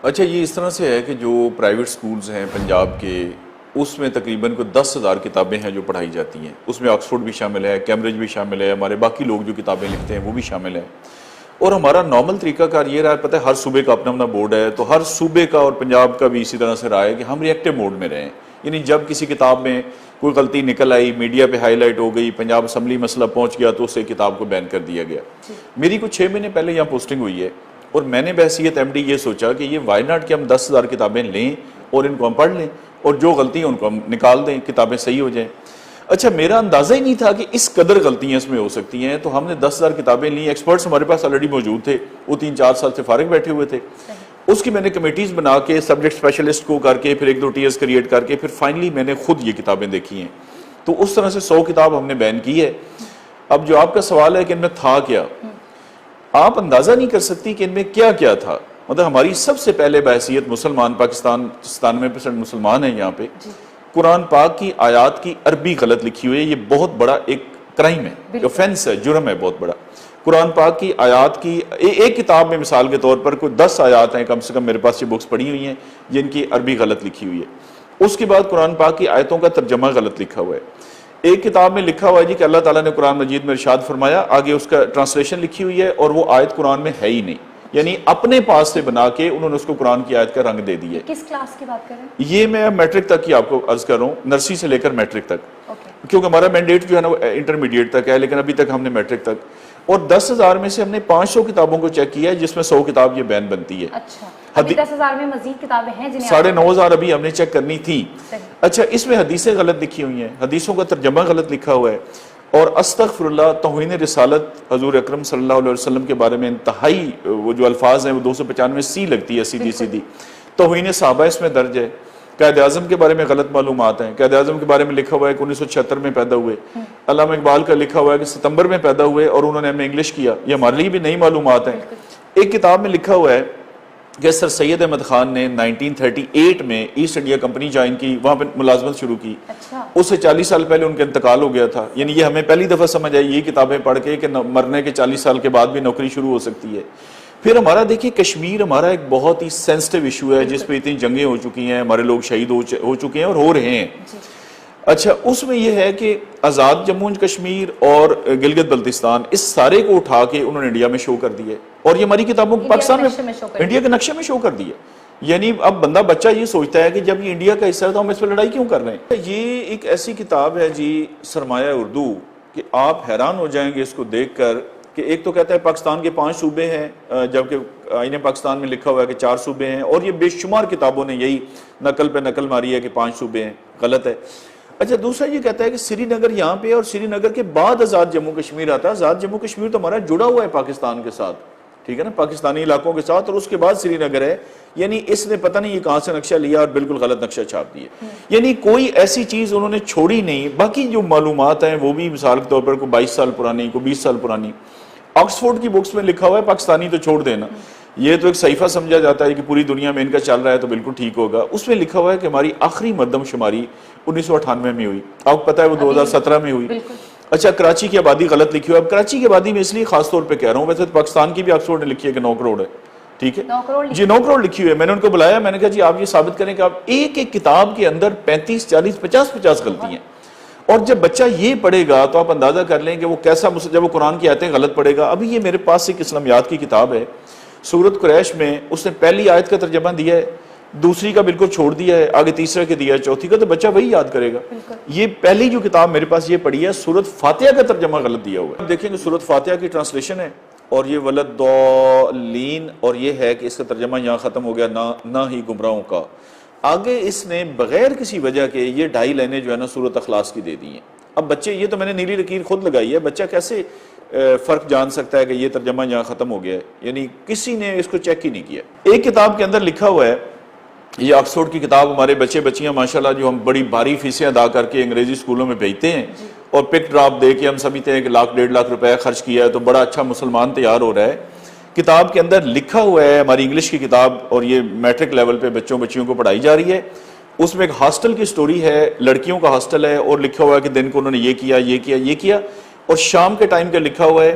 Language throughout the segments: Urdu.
اچھا، یہ اس طرح سے ہے کہ جو پرائیویٹ سکولز ہیں پنجاب کے، اس میں تقریباً کوئی 10,000 کتابیں ہیں جو پڑھائی جاتی ہیں. اس میں آکسفورڈ بھی شامل ہے، کیمبرج بھی شامل ہے، ہمارے باقی لوگ جو کتابیں لکھتے ہیں وہ بھی شامل ہیں. اور ہمارا نارمل طریقہ کار یہ رہا ہے، پتہ ہے ہر صوبے کا اپنا اپنا بورڈ ہے، تو ہر صوبے کا اور پنجاب کا بھی اسی طرح سے رہا ہے کہ ہم ری ایکٹیو موڈ میں رہیں. یعنی جب کسی کتاب میں کوئی غلطی نکل آئی، میڈیا پہ ہائی لائٹ ہو گئی، پنجاب اسمبلی مسئلہ پہنچ گیا، تو اسے کتاب کو بین کر دیا گیا. میری کچھ 6 مہینے پہلے یہاں پوسٹنگ ہوئی ہے، اور میں نے بحیثیت ایم ڈی یہ سوچا کہ یہ وائی ناٹ کہ ہم 10,000 کتابیں لیں اور ان کو ہم پڑھ لیں، اور جو غلطی ہیں ان کو ہم نکال دیں، کتابیں صحیح ہو جائیں. اچھا، میرا اندازہ ہی نہیں تھا کہ اس قدر غلطیاں اس میں ہو سکتی ہیں. تو ہم نے 10,000 کتابیں لیں، ایکسپرٹس ہمارے پاس آلریڈی موجود تھے، وہ 3-4 سال سے فارغ بیٹھے ہوئے تھے. اس کی میں نے کمیٹیز بنا کے سبجیکٹ اسپیشلسٹ کو کر کے، پھر 1-2 ٹیئرز کریٹ کر کے، پھر فائنلی میں نے خود یہ کتابیں دیکھی ہیں. تو اس طرح سے 100 کتاب ہم نے بین کی ہے. اب جو آپ کا سوال ہے کہ ان میں تھا کیا، آپ اندازہ نہیں کر سکتی کہ ان میں کیا کیا تھا. مطلب ہماری سب سے پہلے بحیثیت مسلمان، پاکستان 97% مسلمان ہیں یہاں پہ، قرآن پاک کی آیات کی عربی غلط لکھی ہوئی ہے. یہ بہت بڑا ایک کرائم ہے، اوفینس ہے، جرم ہے بہت بڑا. قرآن پاک کی آیات کی ایک کتاب میں مثال کے طور پر کوئی 10 آیات ہیں کم سے کم، میرے پاس یہ بکس پڑھی ہوئی ہیں جن کی عربی غلط لکھی ہوئی ہے. اس کے بعد قرآن پاک کی آیتوں کا ترجمہ غلط لکھا ہوا ہے. ایک کتاب میں لکھا ہوا ہے جی کہ اللہ تعالیٰ نے قرآن مجید میں ارشاد فرمایا، آگے اس کا ٹرانسلیشن لکھی ہوئی ہے اور وہ آیت قرآن میں ہے ہی نہیں. یعنی اپنے پاس سے بنا کے انہوں نے اس کو قرآن کی آیت کا رنگ دے دیا. کس کلاس کی بات کر رہے ہیں؟ یہ میں میٹرک تک کی آپ کو عرض کر رہا ہوں، نرسری سے لے کر میٹرک تک، کیونکہ ہمارا مینڈیٹ جو ہے نا وہ انٹرمیڈیٹ تک ہے، لیکن ابھی تک ہم نے میٹرک تک. اور 10,000 میں سے ہم نے 500 کتابوں کو چیک کیا ہے جس میں 100 کتاب یہ بین بنتی ہے. اچھا، ابھی 10,000 میں مزید کتابیں ہیں جنہیں 9,500 ابھی ہم نے چیک کرنی تھی. اچھا، اس میں حدیثیں غلط لکھی ہوئی ہیں، حدیثوں کا ترجمہ غلط لکھا ہوا ہے. اور استغفر اللہ، توہین رسالت حضور اکرم صلی اللہ علیہ وسلم کے بارے میں انتہائی وہ جو الفاظ ہیں وہ 295 لگتی ہے سیدھی سیدھی. توہین صحابہ اس میں درج ہے. قائد اعظم کے بارے میں غلط معلومات ہیں. قائد اعظم کے بارے میں لکھا ہوا ہے کہ 1976 میں پیدا ہوئے. علامہ اقبال کا لکھا ہوا ہے کہ ستمبر میں پیدا ہوئے اور انہوں نے ہمیں انگلش کیا. یہ ہمارے لیے بھی نئی معلومات ہیں. ایک کتاب میں لکھا ہوا ہے کہ سر سید احمد خان نے 1938 میں ایسٹ انڈیا کمپنی جوائن کی، وہاں پہ ملازمت شروع کی. اس سے 40 سال پہلے ان کا انتقال ہو گیا تھا. یعنی یہ ہمیں پہلی دفعہ سمجھ آئی یہ کتابیں پڑھ کے کہ مرنے کے 40 سال کے بعد بھی نوکری شروع ہو سکتی ہے. پھر ہمارا دیکھیے کشمیر ہمارا ایک بہت ہی سینسٹیو ایشو ہے جس پہ اتنی جنگیں ہو چکی ہیں، ہمارے لوگ شہید ہو چکے ہیں اور ہو رہے ہیں. اچھا، اس میں یہ ہے کہ آزاد جموں کشمیر اور گلگت بلتستان اس سارے کو اٹھا کے انہوں نے انڈیا میں شو کر دیا، اور یہ ہماری کتابوں پاکستان میں انڈیا کے نقشے میں شو کر دیا. یعنی اب بچہ یہ سوچتا ہے کہ جب یہ انڈیا کا حصہ ہے تو ہم اس پہ لڑائی کیوں کر رہے ہیں. یہ ایک ایسی کتاب ہے جی، سرمایہ اردو، کہ آپ حیران ہو جائیں گے اس کو دیکھ کر کہ ایک تو کہتا ہے پاکستان کے 5 صوبے ہیں، جبکہ آئین پاکستان میں لکھا ہوا ہے کہ 4 صوبے ہیں، اور یہ بے شمار کتابوں نے یہی نقل پہ نقل ماری ہے کہ 5 صوبے ہیں. غلط ہے. اچھا، دوسرا یہ کہتا ہے کہ سری نگر یہاں پہ، اور سری نگر کے بعد آزاد جموں کشمیر آتا ہے. آزاد جموں کشمیر تو ہمارا جڑا ہوا ہے پاکستان کے ساتھ، ٹھیک ہے نا، پاکستانی علاقوں کے ساتھ، اور اس کے بعد سری نگر ہے. یعنی اس نے پتہ نہیں یہ کہاں سے نقشہ لیا اور بالکل غلط نقشہ چھاپ دیا. یعنی کوئی ایسی چیز انہوں نے چھوڑی نہیں. باقی جو معلومات ہیں وہ بھی مثال کے طور پر کوئی 22 سال پرانی، کوئی 20 سال پرانی. آکسفورڈ کی بکس میں لکھا ہوا ہے پاکستانی تو چھوڑ دینا، یہ تو ایک صحیفہ سمجھا جاتا ہے کہ پوری دنیا میں ان کا چل رہا ہے تو بالکل ٹھیک ہوگا. اس میں لکھا ہوا ہے کہ ہماری آخری مردم شماری 1998 میں ہوئی. آپ کو پتہ ہے وہ 2017 میں ہوئی. اچھا، کراچی کی آبادی غلط لکھی ہوئی. اب کراچی کی آبادی میں اس لیے خاص طور پہ کہہ رہا ہوں، ویسے پاکستان کی بھی آکسفورڈ نے لکھی ہے کہ 9 کروڑ ہے، ٹھیک ہے جی، 9 کروڑ لکھی ہوئی ہے. میں نے ان کو بلایا، میں نے کہا جی آپ یہ ثابت کریں کہ آپ ایک کتاب کے اندر 35 40 50 غلطی ہیں. اور جب بچہ یہ پڑھے گا تو آپ اندازہ کر لیں کہ وہ کیسا، جب وہ قرآن کی آیتیں غلط پڑھے گا. ابھی یہ میرے پاس ایک اسلامیات کی کتاب ہے، سورۃ قریش میں اس نے پہلی آیت کا ترجمہ دیا ہے، دوسری کا بالکل چھوڑ دیا ہے، آگے تیسرا کے دیا ہے، چوتھی کا، تو بچہ وہی یاد کرے گا. یہ پہلی جو کتاب میرے پاس یہ پڑھی ہے، سورۃ فاتحہ کا ترجمہ غلط دیا ہوا ہے. آپ دیکھیں کہ سورۃ فاتحہ کی ٹرانسلیشن ہے اور یہ ولدالضالین، اور یہ ہے کہ اس کا ترجمہ یہاں ختم ہو گیا، نہ ہی گمراہوں کا. آگے اس نے بغیر کسی وجہ کے یہ 2.5 لائنیں جو ہے نا سورۃ اخلاص کی دے دی ہیں. اب بچے، یہ تو میں نے نیلی لکیر خود لگائی ہے، بچہ کیسے فرق جان سکتا ہے کہ یہ ترجمہ یہاں ختم ہو گیا ہے؟ یعنی کسی نے اس کو چیک ہی نہیں کیا. ایک کتاب کے اندر لکھا ہوا ہے، یہ آکسفورڈ کی کتاب، ہمارے بچے بچیاں ماشاءاللہ جو ہم بڑی بھاری فیسیں ادا کر کے انگریزی اسکولوں میں بھیجتے ہیں اور پک ڈراپ دے کے ہم سمجھتے ہیں کہ 1 1.5 لاکھ روپے خرچ کیا ہے تو بڑا اچھا مسلمان تیار ہو رہا ہے. کتاب کے اندر لکھا ہوا ہے، ہماری انگلش کی کتاب، اور یہ میٹرک لیول پہ بچیوں کو پڑھائی جا رہی ہے. اس میں ایک ہاسٹل کی سٹوری ہے، لڑکیوں کا ہاسٹل ہے، اور لکھا ہوا ہے کہ دن کو انہوں نے یہ کیا، اور شام کے ٹائم کا لکھا ہوا ہے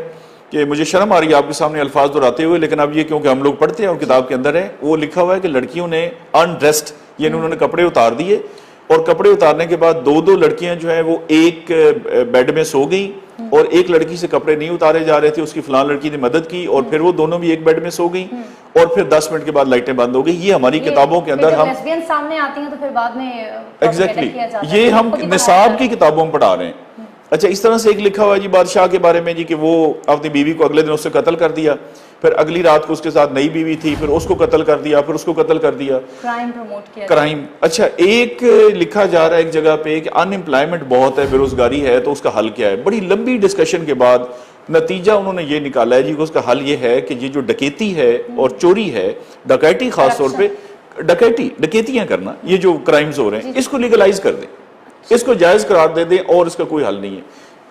کہ مجھے شرم آ رہی ہے آپ کے سامنے الفاظ دہراتے ہوئے، لیکن اب یہ کیونکہ ہم لوگ پڑھتے ہیں اور کتاب کے اندر ہے، وہ لکھا ہوا ہے کہ لڑکیوں نے انڈریسڈ، یعنی انہوں نے کپڑے اتار دیے، اور کپڑے اتارنے کے بعد دو لڑکیاں جو ہیں وہ ایک بیڈ میں سو گئیں، اور ایک لڑکی سے کپڑے نہیں اتارے جا رہے تھے، اس کی فلان لڑکی نے مدد کی، اور پھر وہ دونوں بھی ایک بیڈ میں سو گئیں، اور پھر 10 منٹ کے بعد لائٹیں بند ہو گئی. یہ ہماری کتابوں کے اندر ہم لیسبین سامنے آتی ہیں تو پھر بعد میں ایگزیکٹلی یہ ہم نصاب کی کتابوں میں پڑھا رہے ہیں. اچھا اس طرح سے ایک لکھا ہوا ہے جی بادشاہ کے بارے میں جی کہ وہ اپنی بیوی کو اگلے دن اس سے قتل کر دیا، پھر اگلی رات کو اس کے ساتھ نئی بیوی تھی، پھر اس کو قتل کر دیا، پھر اس کو قتل کر دیا، کرائم پروموٹ کیا، کرائم. اچھا ایک لکھا جا رہا ہے ایک جگہ پہ کہ ان امپلائمنٹ بہت ہے، بے روزگاری ہے، تو اس کا حل کیا ہے. بڑی لمبی ڈسکشن کے بعد نتیجہ انہوں نے یہ نکالا ہے جی کہ اس کا حل یہ ہے کہ یہ جو ڈکیتی ہے اور چوری ہے، ڈکیتی خاص طور پہ ڈکیتیاں کرنا، یہ جو کرائمز ہو رہے ہیں اس کو لیگلائز کر دیں، اس کو جائز قرار دے دیں، اور اس کا کوئی حل نہیں ہے.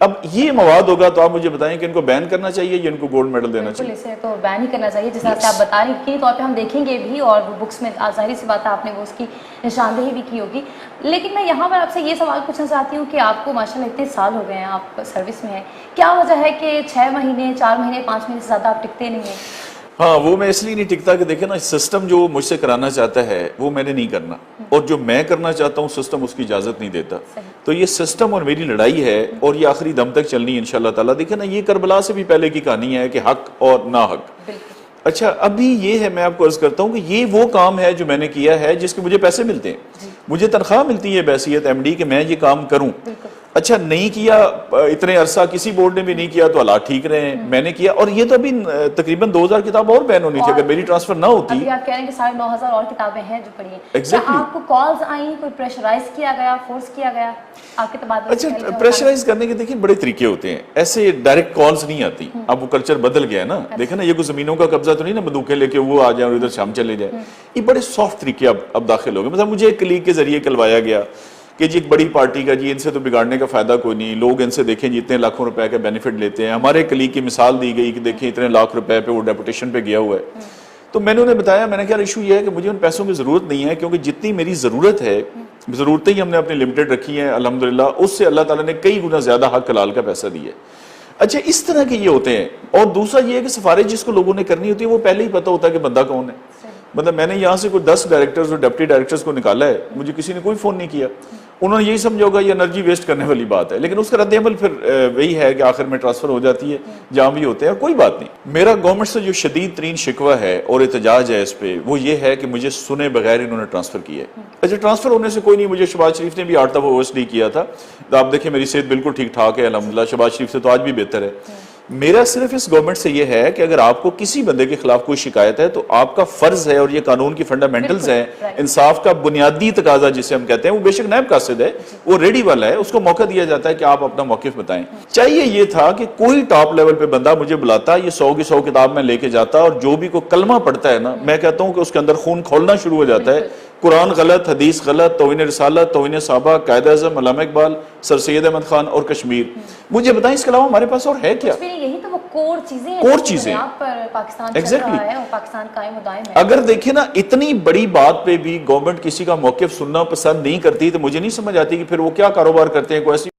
اب یہ مواد ہوگا تو آپ مجھے بتائیں کہ ان کو بین کرنا چاہیے یا ان کو گولڈ میڈل دینا چاہیے؟ اسے تو بین ہی کرنا چاہیے، جس طرح سے آپ بتا رہی ہیں طور پہ ہم دیکھیں گے بھی، اور بکس میں ظاہری سی بات ہے آپ نے وہ اس کی نشاندہی بھی کی ہوگی. لیکن میں یہاں پر آپ سے یہ سوال پوچھنا چاہتی ہوں کہ آپ کو ماشاء اللہ اتنے سال ہو گئے ہیں، آپ سروس میں ہیں، کیا وجہ ہے کہ 6 مہینے 4 مہینے 5 مہینے سے زیادہ آپ ٹکتے نہیں ہیں؟ ہاں وہ میں اس لیے نہیں ٹکتا کہ دیکھیں نا سسٹم جو مجھ سے کرانا چاہتا ہے وہ میں نے نہیں کرنا، اور جو میں کرنا چاہتا ہوں سسٹم اس کی اجازت نہیں دیتا. تو یہ سسٹم اور میری لڑائی ہے، اور یہ آخری دم تک چلنی ہے انشاءاللہ تعالیٰ. دیکھیں نا یہ کربلا سے بھی پہلے کی کہانی ہے کہ حق اور ناحق. اچھا ابھی یہ ہے، میں آپ کو عرض کرتا ہوں کہ یہ وہ کام ہے جو میں نے کیا ہے جس کے مجھے پیسے ملتے ہیں، مجھے تنخواہ ملتی ہے بحیثیت ایم ڈی کہ میں یہ کام کروں. اچھا نہیں کیا اتنے عرصہ کسی بورڈ نے بھی نہیں کیا تو حالات ٹھیک رہے ہیں، میں نے کیا. اور یہ تو ابھی تقریباً 2000 کتاب اور بین ہونی تھی اگر میری ٹرانسفر نہ ہوتی. ابھی آپ کہہ رہے ہیں کہ 9500 اور کتابیں ہیں جو پڑھی ہیں. کیا آپ کو کالز آئیں، کوئی پریشرائز کیا گیا، فورس کیا گیا آپ کے تبادلے؟ اچھا پریشرائز کرنے کے دیکھیں بڑے طریقے ہوتے ہیں، ایسے ڈائریکٹ کالز نہیں آتی. اب وہ کلچر بدل گیا ہے نا، دیکھیں نا یہ کوئی زمینوں کا قبضہ تو نہیں نا بندوقیں لے کے وہ آ جائیں اور ادھر شام چلے جائیں. یہ بڑے سافٹ طریقے اب داخل ہو گئے. مثلا مجھے ایک کلیگ کے ذریعے کلوایا گیا کہ جی ایک بڑی پارٹی کا جی ان سے تو بگاڑنے کا فائدہ کوئی نہیں، لوگ ان سے دیکھیں جی اتنے لاکھوں روپے کا بینیفٹ لیتے ہیں. ہمارے کلیگ کی مثال دی گئی کہ دیکھیں اتنے لاکھ روپے پہ وہ ڈیپوٹیشن پہ گیا ہوا ہے. تو میں نے انہیں بتایا، میں نے کہا ایشو یہ ہے کہ مجھے ان پیسوں کی ضرورت نہیں ہے، کیونکہ جتنی میری ضرورت ہے، ضرورتیں ہی ہم نے اپنی لمیٹڈ رکھی ہیں الحمدللہ، اس سے اللہ تعالیٰ نے کئی گنا زیادہ حق حلال کا پیسہ دیا ہے. اچھا اس طرح کے یہ ہوتے ہیں. اور دوسرا یہ ہے کہ سفارش جس کو لوگوں نے کرنی ہوتی ہے وہ پہلے ہی پتہ ہوتا ہے کہ بندہ کون ہے. مطلب میں نے یہاں سے کوئی 10 ڈائریکٹرز اور ڈپٹی ڈائریکٹرز کو نکالا ہے، مجھے کسی نے کوئی فون نہیں کیا. انہوں نے یہی سمجھا ہوگا یہ انرجی ویسٹ کرنے والی بات ہے، لیکن اس کا رد عمل پھر وہی ہے کہ آخر میں ٹرانسفر ہو جاتی ہے جہاں بھی ہوتے ہیں. کوئی بات نہیں. میرا گورنمنٹ سے جو شدید ترین شکوہ ہے اور احتجاج ہے اس پہ وہ یہ ہے کہ مجھے سنے بغیر انہوں نے ٹرانسفر کیا ہے. اچھا ٹرانسفر ہونے سے کوئی نہیں، مجھے شہباز شریف نے بھی 8 دفعہ OSD کیا تھا. تو آپ دیکھیں میری صحت بالکل ٹھیک ٹھاک ہے الحمدللہ، شہباز شریف سے تو آج بھی بہتر ہے. میرا صرف اس گورنمنٹ سے یہ ہے کہ اگر آپ کو کسی بندے کے خلاف کوئی شکایت ہے تو آپ کا فرض ہے، اور یہ قانون کی فنڈامنٹلز ہیں، انصاف کا بنیادی تقاضا جسے ہم کہتے ہیں، وہ بے شک نائب قاصد ہے، وہ ریڈی والا ہے، اس کو موقع دیا جاتا ہے کہ آپ اپنا موقف بتائیں. چاہیے یہ تھا کہ کوئی ٹاپ لیول پہ بندہ مجھے بلاتا، یہ 100 کی 100 کتاب میں لے کے جاتا، اور جو بھی کوئی کلمہ پڑھتا ہے نا، میں کہتا ہوں کہ اس کے اندر خون کھولنا شروع ہو جاتا ہے. قرآن غلط، حدیث غلط، توہین رسالت، توہین صحابہ، قائد اعظم علامہ اقبال، سر سید احمد خان اور کشمیر. مجھے بتائیں اس کے علاوہ ہمارے پاس اور ہے کیا؟ یہی تو وہ کور چیزیں ہیں، کور چیزیں پاکستان چل رہا ہے اور پاکستان قائم و دائم ہے. اگر دیکھیں نا اتنی بڑی بات پہ بھی گورنمنٹ کسی کا موقف سننا پسند نہیں کرتی تو مجھے نہیں سمجھ آتی کہ پھر وہ کیا کاروبار کرتے ہیں. کوئی ایسی